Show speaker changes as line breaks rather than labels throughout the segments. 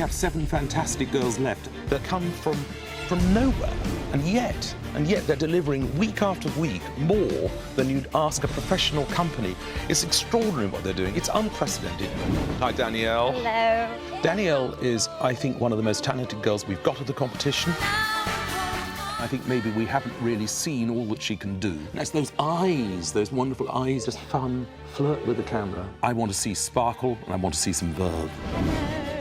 have 7 fantastic girls left that come from nowhere, and yet they're delivering week after week more than you'd ask a professional company. It's extraordinary what they're doing. It's unprecedented. Hi, Danielle.
Hello.
Danielle is, I think, one of the most talented girls we've got at the competition. I think maybe we haven't really seen all that she can do. And it's those eyes, those wonderful eyes, just fun, flirt with the camera. I want to see sparkle, and I want to see some verve.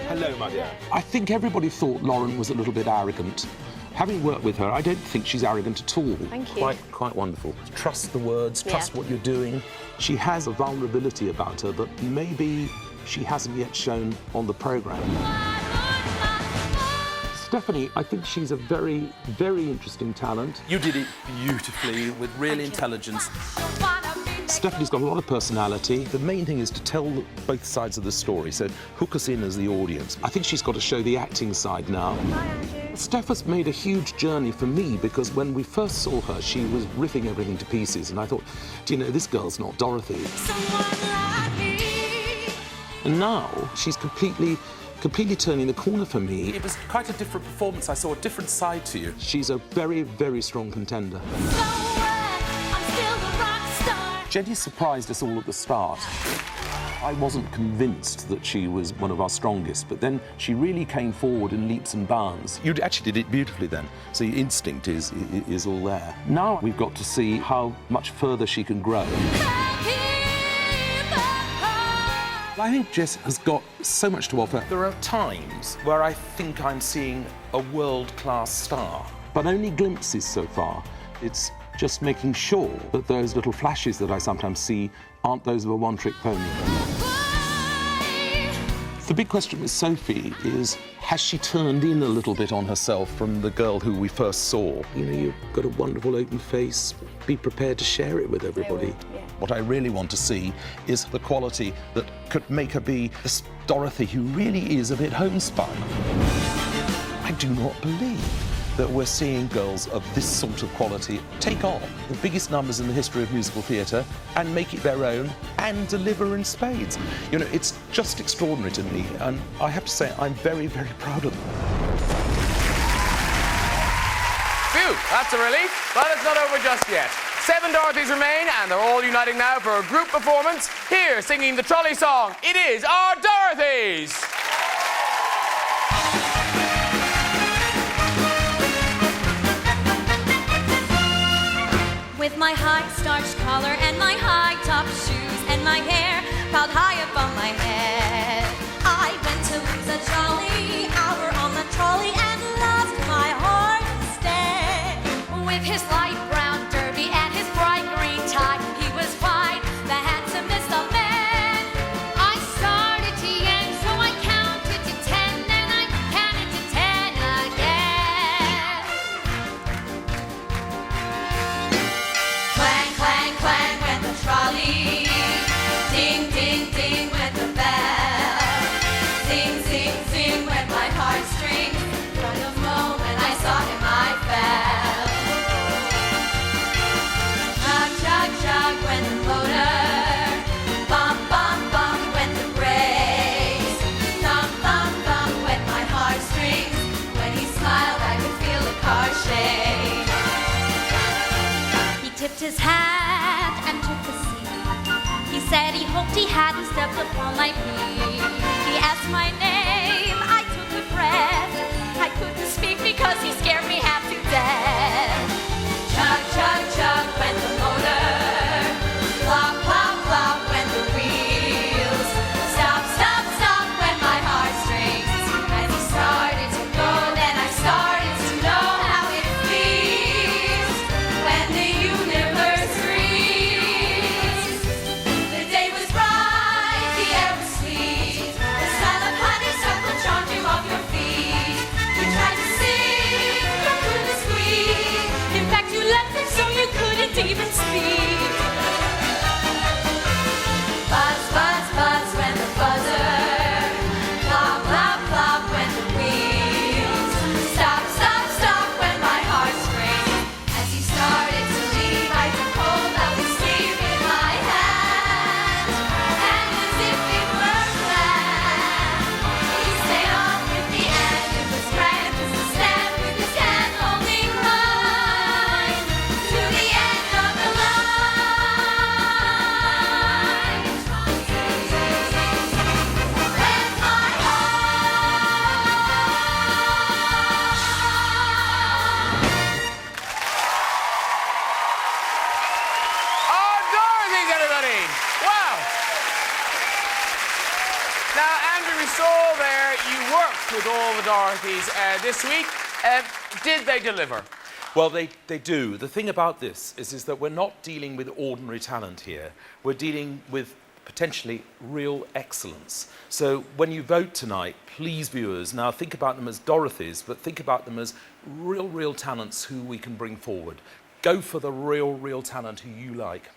Hello, my dear. I think everybody thought Lauren was a little bit arrogant. Having worked with her, I don't think she's arrogant at all.
Thank you.
Quite wonderful. Trust the words, trust what you're doing. She has a vulnerability about her that maybe she hasn't yet shown on the programme. Stephanie, I think she's a very, very interesting talent. You did it beautifully, with real intelligence. Stephanie's got a lot of personality. The main thing is to tell both sides of the story, so hook us in as the audience. I think she's got to show the acting side now. Steph has made a huge journey for me, because when we first saw her, she was ripping everything to pieces, and I thought, do you know, this girl's not Dorothy. And now she's completely turning the corner for me. It was quite a different performance. I saw a different side to you. She's a very, very strong contender. Jenny surprised us all at the start. I wasn't convinced that she was one of our strongest, but then she really came forward in leaps and bounds. You actually did it beautifully then, so your instinct is all there. Now we've got to see how much further she can grow. I think Jess has got so much to offer. There are times where I think I'm seeing a world-class star, but only glimpses so far. It's just making sure that those little flashes that I sometimes see aren't those of a one-trick pony. The big question with Sophie is, has she turned in a little bit on herself from the girl who we first saw? You know, you've got a wonderful open face. Be prepared to share it with everybody. What I really want to see is the quality that could make her be this Dorothy who really is a bit homespun. I do not believe that we're seeing girls of this sort of quality take on the biggest numbers in the history of musical theatre and make it their own and deliver in spades. You know, it's just extraordinary to me, and I have to say I'm very, very proud of them.
Phew, that's a relief, but it's not over just yet. 7 Dorothys remain, and they're all uniting now for a group performance. Here, singing the trolley song, it is our Dorothys!
With my high starched collar and my high top shoes and my hair piled high up on my head, I went to lose a jolly hour on the trolley and lost my horse instead. With his light brown derby and his bright green tie, he was quite the handsomest of men. I started to yank, so I counted to 10, and I counted to 10 again. Clang, clang, clang went the trolley. Ding, ding, ding went the bell. Zing, zing, zing went my heartstrings. From the moment I saw him I fell. Chug, chug, chug went the motor. Bum, bum, bum went the brakes. Thump, thump, thump went my heartstrings. When he smiled I could feel the car shake. He tipped his hat and took the seat. He said he hoped he hadn't stepped upon my feet. He asked my name, I took a breath. I couldn't speak because he scared me half to death. Chug, chug, chug went the motor. Plop, plop, plop went the wheels. Stop, stop, stop went my heartstrings. As he started to go, then I started to know how it feels when the universe freezes. The day was bright, the air was sweet. The smell of honeysuckle charmed you off your feet. You tried to sing, but couldn't squeak. In fact, you left it so you couldn't even speak. Buzz, buzz, buzz went the buzzer. Plop, plop, plop went the wheels. Stop, stop, stop went my heartstrings. As he started to leave, I took hold of his sleeve in my hand, and as if it were planned, he stayed on with me
saw there, you worked with all the Dorothys this week. Did they deliver?
Well, they do. The thing about this is that we're not dealing with ordinary talent here. We're dealing with potentially real excellence. So when you vote tonight, please, viewers, now think about them as Dorothys, but think about them as real talents who we can bring forward. Go for the real talent who you like.